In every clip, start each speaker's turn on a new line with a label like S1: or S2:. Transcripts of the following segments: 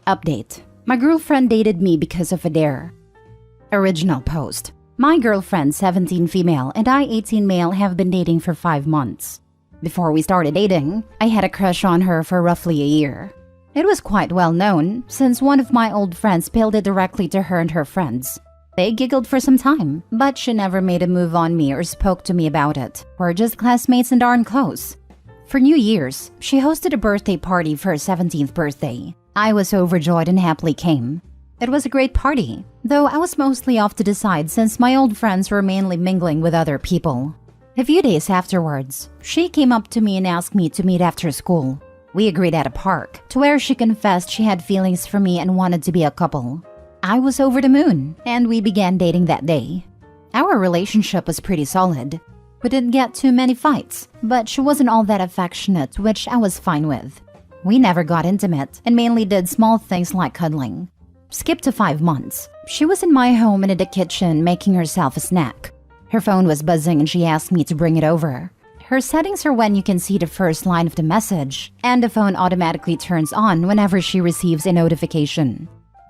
S1: Update. My girlfriend dated me because of a dare. Original post. My girlfriend, 17 female, and I, 18 male, have been dating for 5 months. Before we started dating, I had a crush on her for roughly a year. It was quite well known, since one of my old friends spilled it directly to her and her friends. They giggled for some time, but she never made a move on me or spoke to me about it. We're just classmates and darn close. For New Year's, she hosted a birthday party for her 17th birthday. I was overjoyed and happily came. It was a great party, though I was mostly off to the side since my old friends were mainly mingling with other people. A few days afterwards, she came up to me and asked me to meet after school. We agreed at a park, to where she confessed she had feelings for me and wanted to be a couple. I was over the moon, and we began dating that day. Our relationship was pretty solid. We didn't get too many fights, but she wasn't all that affectionate, which I was fine with. We never got intimate and mainly did small things like cuddling. Skip to 5 months. She was in my home and in the kitchen making herself a snack. Her phone was buzzing and she asked me to bring it over. Her settings are when you can see the first line of the message, and the phone automatically turns on whenever she receives a notification.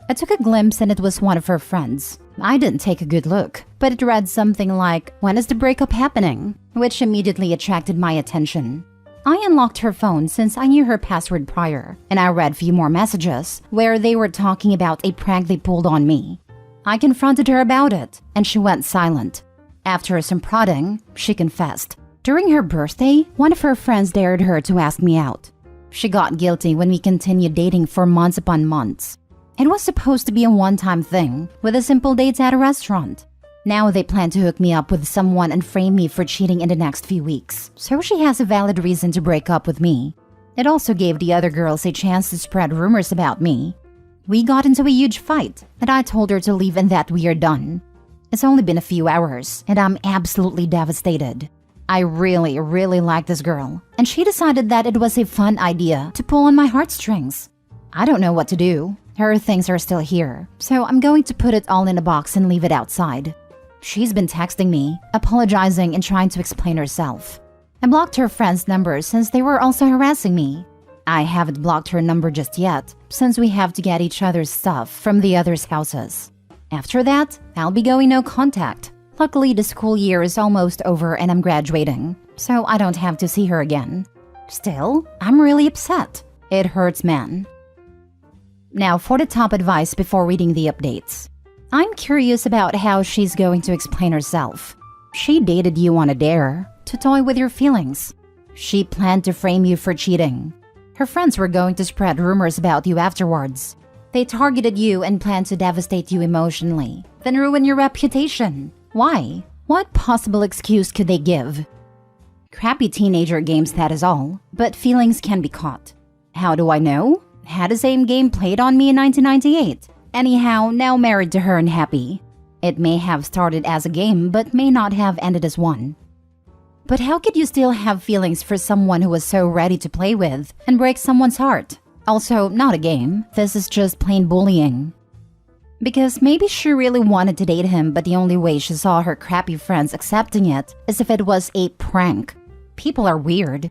S1: I took a glimpse and it was one of her friends. I didn't take a good look, but it read something like, "When is the breakup happening?" which immediately attracted my attention. I unlocked her phone since I knew her password prior, and I read a few more messages where they were talking about a prank they pulled on me. I confronted her about it, and she went silent. After some prodding, she confessed. During her birthday, one of her friends dared her to ask me out. She got guilty when we continued dating for months upon months. It was supposed to be a one-time thing, with a simple date at a restaurant. Now they plan to hook me up with someone and frame me for cheating in the next few weeks, so she has a valid reason to break up with me. It also gave the other girls a chance to spread rumors about me. We got into a huge fight, and I told her to leave and that we are done. It's only been a few hours, and I'm absolutely devastated. I really like this girl, and she decided that it was a fun idea to pull on my heartstrings. I don't know what to do. Her things are still here, so I'm going to put it all in a box and leave it outside. She's been texting me, apologizing and trying to explain herself. I blocked her friends' numbers since they were also harassing me. I haven't blocked her number just yet, since we have to get each other's stuff from the others' houses. After that, I'll be going no contact. Luckily, the school year is almost over and I'm graduating, so I don't have to see her again. Still, I'm really upset. It hurts, man. Now for the top advice before reading the updates. I'm curious about how she's going to explain herself. She dated you on a dare, to toy with your feelings. She planned to frame you for cheating. Her friends were going to spread rumors about you afterwards. They targeted you and planned to devastate you emotionally, then ruin your reputation. Why? What possible excuse could they give? Crappy teenager games, that is all, but feelings can be caught. How do I know? Had the same game played on me in 1998. Anyhow, now married to her and happy. It may have started as a game, but may not have ended as one. But how could you still have feelings for someone who was so ready to play with and break someone's heart? Also, not a game. This is just plain bullying. Because maybe she really wanted to date him, but the only way she saw her crappy friends accepting it is if it was a prank. People are weird.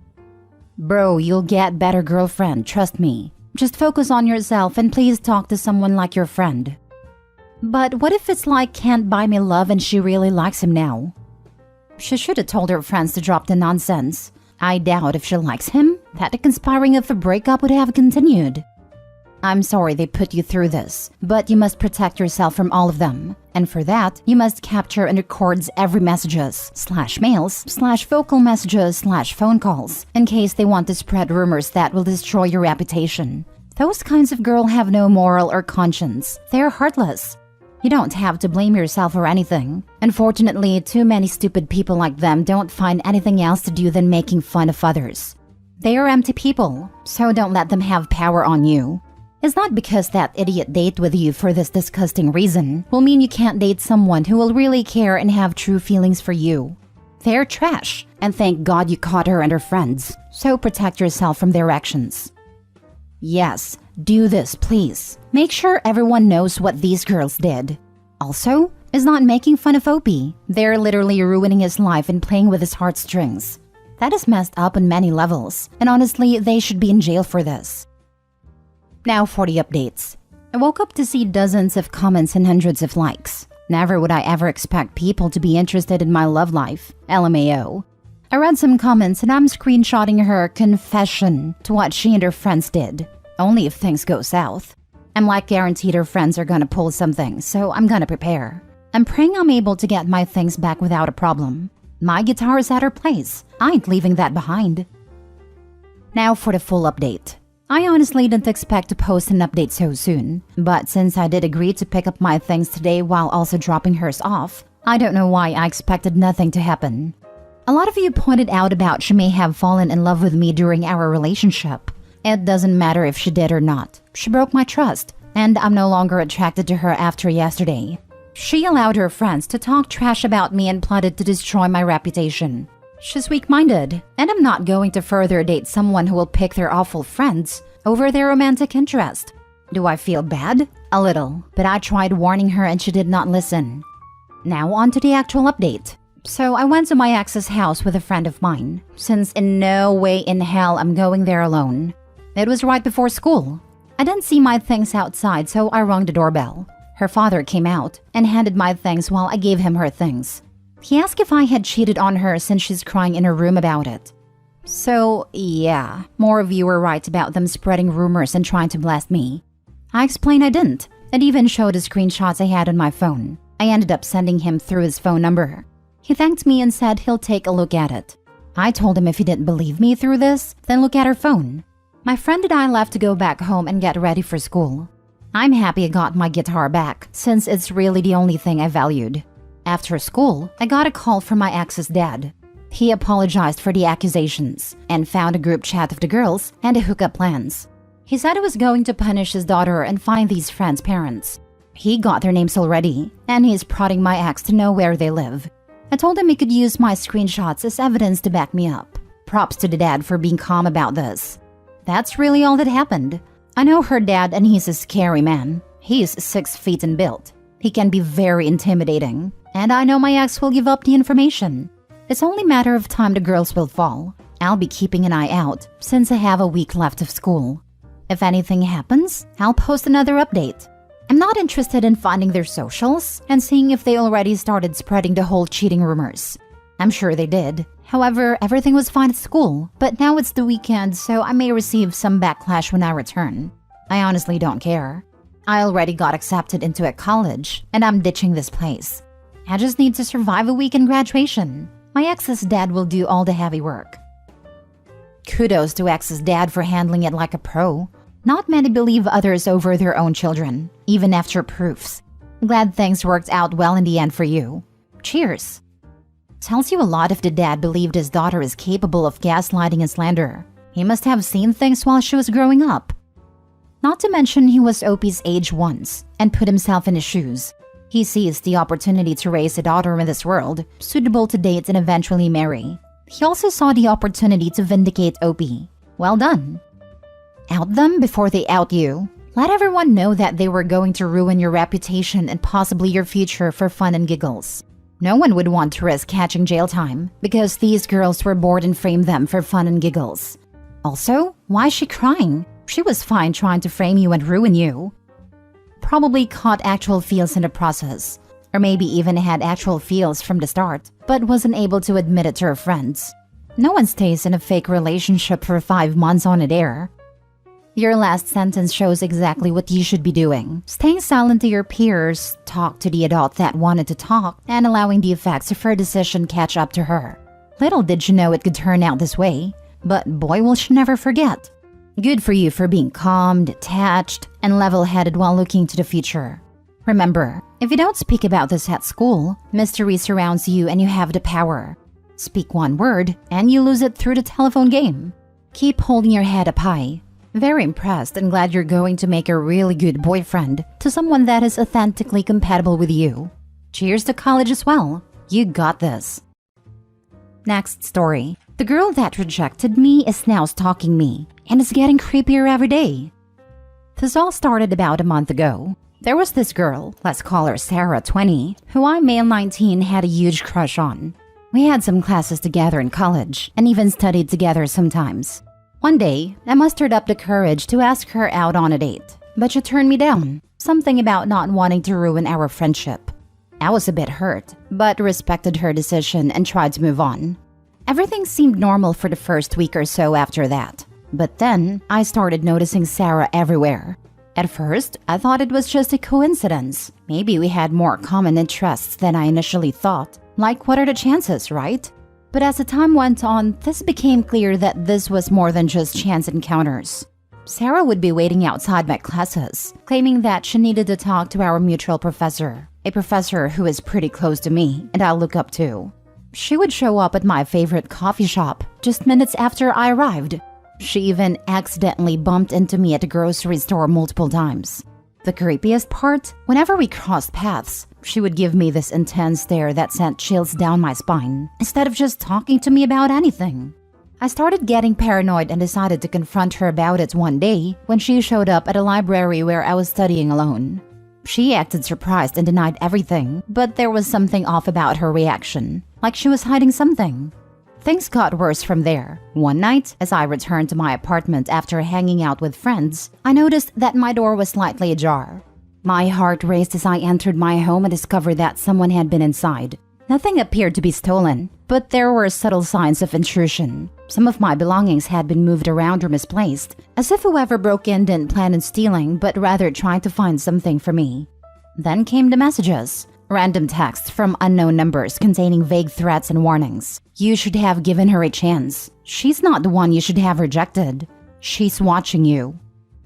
S1: Bro, you'll get better, girlfriend, trust me. Just focus on yourself and please talk to someone like your friend. But what if it's like can't buy me love and she really likes him now? She should have told her friends to drop the nonsense. I doubt if she likes him, that the conspiring of a breakup would have continued. I'm sorry they put you through this, but you must protect yourself from all of them. And for that, you must capture and record every messages, /mails, /vocal messages, /phone calls, in case they want to spread rumors that will destroy your reputation. Those kinds of girl have no moral or conscience. They're heartless. You don't have to blame yourself or anything. Unfortunately, too many stupid people like them don't find anything else to do than making fun of others. They are empty people, so don't let them have power on you. It's not because that idiot date with you for this disgusting reason will mean you can't date someone who will really care and have true feelings for you. They're trash, and thank God you caught her and her friends, so protect yourself from their actions. Yes, do this, please. Make sure everyone knows what these girls did. Also, is not making fun of Opie. They're literally ruining his life and playing with his heartstrings. That is messed up on many levels, and honestly, they should be in jail for this. Now for the updates. I woke up to see dozens of comments and hundreds of likes. Never would I ever expect people to be interested in my love life. LMAO. I read some comments and I'm screenshotting her confession to what she and her friends did. Only if things go south. I'm like guaranteed her friends are gonna pull something, so I'm gonna prepare. I'm praying I'm able to get my things back without a problem. My guitar is at her place. I ain't leaving that behind. Now for the full update. I honestly didn't expect to post an update so soon, but since I did agree to pick up my things today while also dropping hers off, I don't know why I expected nothing to happen. A lot of you pointed out about she may have fallen in love with me during our relationship. It doesn't matter if she did or not. She broke my trust, and I'm no longer attracted to her after yesterday. She allowed her friends to talk trash about me and plotted to destroy my reputation. She's weak-minded, and I'm not going to further date someone who will pick their awful friends over their romantic interest. Do I feel bad? A little, but I tried warning her and she did not listen. Now on to the actual update. So I went to my ex's house with a friend of mine, since in no way in hell I'm going there alone. It was right before school. I didn't see my things outside, so I rang the doorbell. Her father came out and handed my things while I gave him her things. He asked if I had cheated on her since she's crying in her room about it. So, yeah, more of you were right about them spreading rumors and trying to blast me. I explained I didn't, and even showed the screenshots I had on my phone. I ended up sending him through his phone number. He thanked me and said he'll take a look at it. I told him if he didn't believe me through this, then look at her phone. My friend and I left to go back home and get ready for school. I'm happy I got my guitar back, since it's really the only thing I valued. After school, I got a call from my ex's dad. He apologized for the accusations and found a group chat of the girls and the hookup plans. He said he was going to punish his daughter and find these friends' parents. He got their names already, and he's prodding my ex to know where they live. I told him he could use my screenshots as evidence to back me up. Props to the dad for being calm about this. That's really all that happened. I know her dad and he's a scary man. He's 6 feet in build. He can be very intimidating. And I know my ex will give up the information. It's only a matter of time the girls will fall. I'll be keeping an eye out since I have a week left of school. If anything happens, I'll post another update. I'm not interested in finding their socials and seeing if they already started spreading the whole cheating rumors. I'm sure they did. However, everything was fine at school, but now it's the weekend, so I may receive some backlash when I return. I honestly don't care. I already got accepted into a college, and I'm ditching this place. I just need to survive a week in graduation. My ex's dad will do all the heavy work. Kudos to ex's dad for handling it like a pro. Not many believe others over their own children, even after proofs. Glad things worked out well in the end for you. Cheers. Tells you a lot if the dad believed his daughter is capable of gaslighting and slander. He must have seen things while she was growing up. Not to mention he was Opie's age once and put himself in his shoes. He seized the opportunity to raise a daughter in this world, suitable to date and eventually marry. He also saw the opportunity to vindicate Opie. Well done. Out them before they out you. Let everyone know that they were going to ruin your reputation and possibly your future for fun and giggles. No one would want to risk catching jail time because these girls were bored and framed them for fun and giggles. Also, why is she crying? She was fine trying to frame you and ruin you. Probably caught actual feels in the process, or maybe even had actual feels from the start, but wasn't able to admit it to her friends. No one stays in a fake relationship for 5 months on a dare. Your last sentence shows exactly what you should be doing. Staying silent to your peers, talk to the adult that wanted to talk, and allowing the effects of her decision catch up to her. Little did you know it could turn out this way, but boy will she never forget. Good for you for being calm, detached, and level-headed while looking to the future. Remember, if you don't speak about this at school, mystery surrounds you and you have the power. Speak one word, and you lose it through the telephone game. Keep holding your head up high. Very impressed and glad you're going to make a really good boyfriend to someone that is authentically compatible with you. Cheers to college as well. You got this. Next story. The girl that rejected me is now stalking me, and it's getting creepier every day. This all started about a month ago. There was this girl, let's call her Sarah, 20, who I, male 19, had a huge crush on. We had some classes together in college, and even studied together sometimes. One day, I mustered up the courage to ask her out on a date, but she turned me down, something about not wanting to ruin our friendship. I was a bit hurt, but respected her decision and tried to move on. Everything seemed normal for the first week or so after that, but then I started noticing Sarah everywhere. At first, I thought it was just a coincidence. Maybe we had more common interests than I initially thought. Like, what are the chances, right? But as the time went on, this became clear that this was more than just chance encounters. Sarah would be waiting outside my classes, claiming that she needed to talk to our mutual professor, a professor who is pretty close to me and I look up to. She would show up at my favorite coffee shop just minutes after I arrived. She even accidentally bumped into me at the grocery store multiple times. The creepiest part, whenever we crossed paths, she would give me this intense stare that sent chills down my spine, instead of just talking to me about anything. I started getting paranoid and decided to confront her about it one day when she showed up at a library where I was studying alone. She acted surprised and denied everything, but there was something off about her reaction, like she was hiding something. Things got worse from there. One night, as I returned to my apartment after hanging out with friends, I noticed that my door was slightly ajar. My heart raced as I entered my home and discovered that someone had been inside. Nothing appeared to be stolen, but there were subtle signs of intrusion. Some of my belongings had been moved around or misplaced, as if whoever broke in didn't plan on stealing but rather tried to find something for me. Then came the messages. Random texts from unknown numbers containing vague threats and warnings. You should have given her a chance. She's not the one you should have rejected. She's watching you.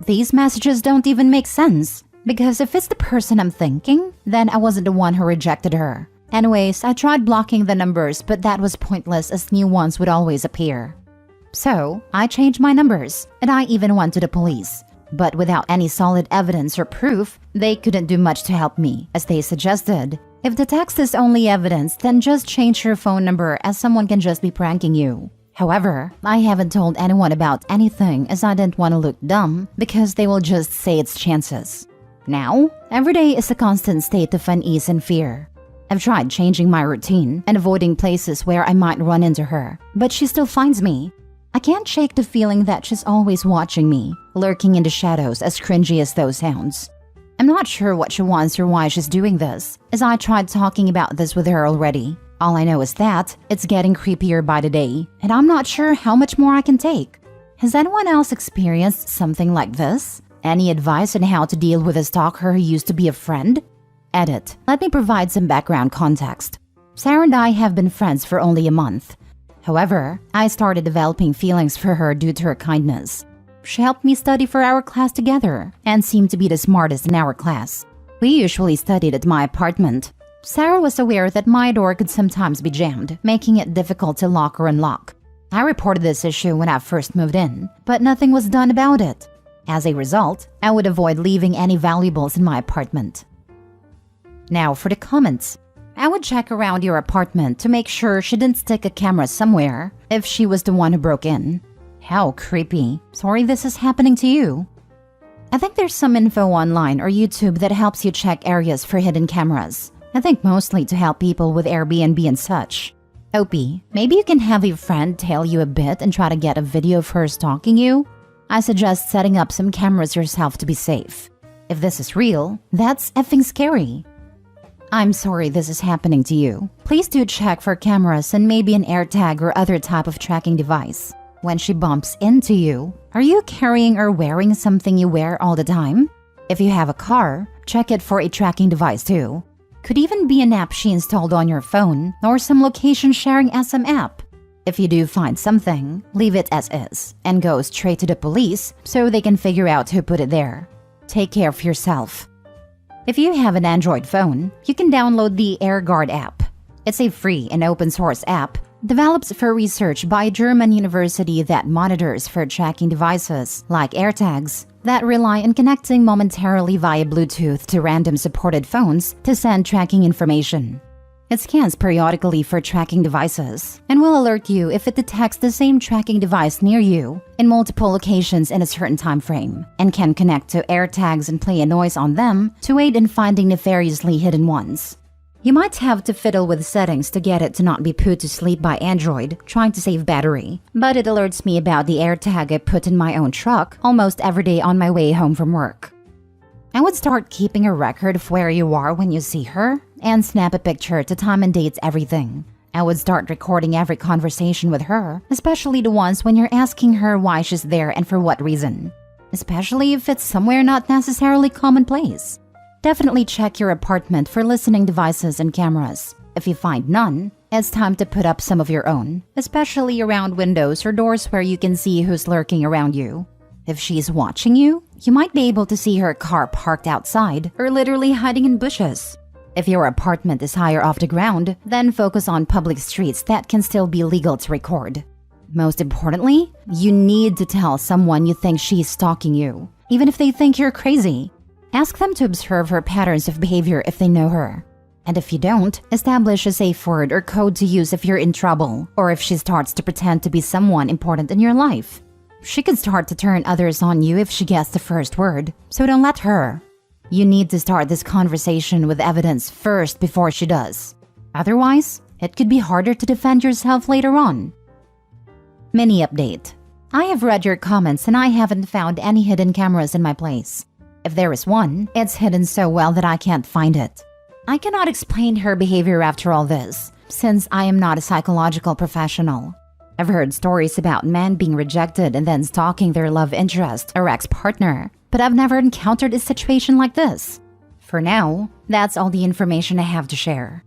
S1: These messages don't even make sense, because if it's the person I'm thinking, then I wasn't the one who rejected her. Anyways, I tried blocking the numbers, but that was pointless as new ones would always appear. So, I changed my numbers, and I even went to the police. But without any solid evidence or proof, they couldn't do much to help me, as they suggested. If the text is only evidence, then just change your phone number as someone can just be pranking you. However, I haven't told anyone about anything as I didn't want to look dumb because they will just say it's chances. Now, every day is a constant state of unease and fear. I've tried changing my routine and avoiding places where I might run into her, but she still finds me. I can't shake the feeling that she's always watching me, lurking in the shadows, as cringy as those sounds. I'm not sure what she wants or why she's doing this, as I tried talking about this with her already. All I know is that it's getting creepier by the day, and I'm not sure how much more I can take. Has anyone else experienced something like this? Any advice on how to deal with a stalker who used to be a friend? Edit. Let me provide some background context. Sarah and I have been friends for only a month. However, I started developing feelings for her due to her kindness. She helped me study for our class together and seemed to be the smartest in our class. We usually studied at my apartment. Sarah was aware that my door could sometimes be jammed, making it difficult to lock or unlock. I reported this issue when I first moved in, but nothing was done about it. As a result, I would avoid leaving any valuables in my apartment. Now for the comments. I would check around your apartment to make sure she didn't stick a camera somewhere if she was the one who broke in. How creepy. Sorry this is happening to you. I think there's some info online or YouTube that helps you check areas for hidden cameras. I think mostly to help people with Airbnb and such. Opie, maybe you can have your friend tail you a bit and try to get a video of her stalking you? I suggest setting up some cameras yourself to be safe. If this is real, that's effing scary. I'm sorry this is happening to you. Please do check for cameras and maybe an AirTag or other type of tracking device. When she bumps into you, are you carrying or wearing something you wear all the time? If you have a car, check it for a tracking device too. Could even be an app she installed on your phone or some location sharing SM app. If you do find something, leave it as is and go straight to the police so they can figure out who put it there. Take care of yourself. If you have an Android phone, you can download the AirGuard app. It's a free and open source app developed for research by a German university that monitors for tracking devices like AirTags that rely on connecting momentarily via Bluetooth to random supported phones to send tracking information. It scans periodically for tracking devices and will alert you if it detects the same tracking device near you in multiple locations in a certain time frame, and can connect to AirTags and play a noise on them to aid in finding nefariously hidden ones. You might have to fiddle with settings to get it to not be put to sleep by Android, trying to save battery. But it alerts me about the AirTag I put in my own truck almost every day on my way home from work. I would start keeping a record of where you are when you see her and snap a picture to time and dates everything. I would start recording every conversation with her, especially the ones when you're asking her why she's there and for what reason. Especially if it's somewhere not necessarily commonplace. Definitely check your apartment for listening devices and cameras. If you find none, it's time to put up some of your own, especially around windows or doors where you can see who's lurking around you. If she's watching you, you might be able to see her car parked outside or literally hiding in bushes. If your apartment is higher off the ground, then focus on public streets that can still be legal to record. Most importantly, you need to tell someone you think she's stalking you, even if they think you're crazy. Ask them to observe her patterns of behavior if they know her. And if you don't, establish a safe word or code to use if you're in trouble or if she starts to pretend to be someone important in your life. She could start to turn others on you if she gets the first word, so don't let her. You need to start this conversation with evidence first before she does. Otherwise, it could be harder to defend yourself later on. Mini update. I have read your comments and I haven't found any hidden cameras in my place. If there is one, it's hidden so well that I can't find it. I cannot explain her behavior after all this, since I am not a psychological professional. I've heard stories about men being rejected and then stalking their love interest or ex-partner, but I've never encountered a situation like this. For now, that's all the information I have to share.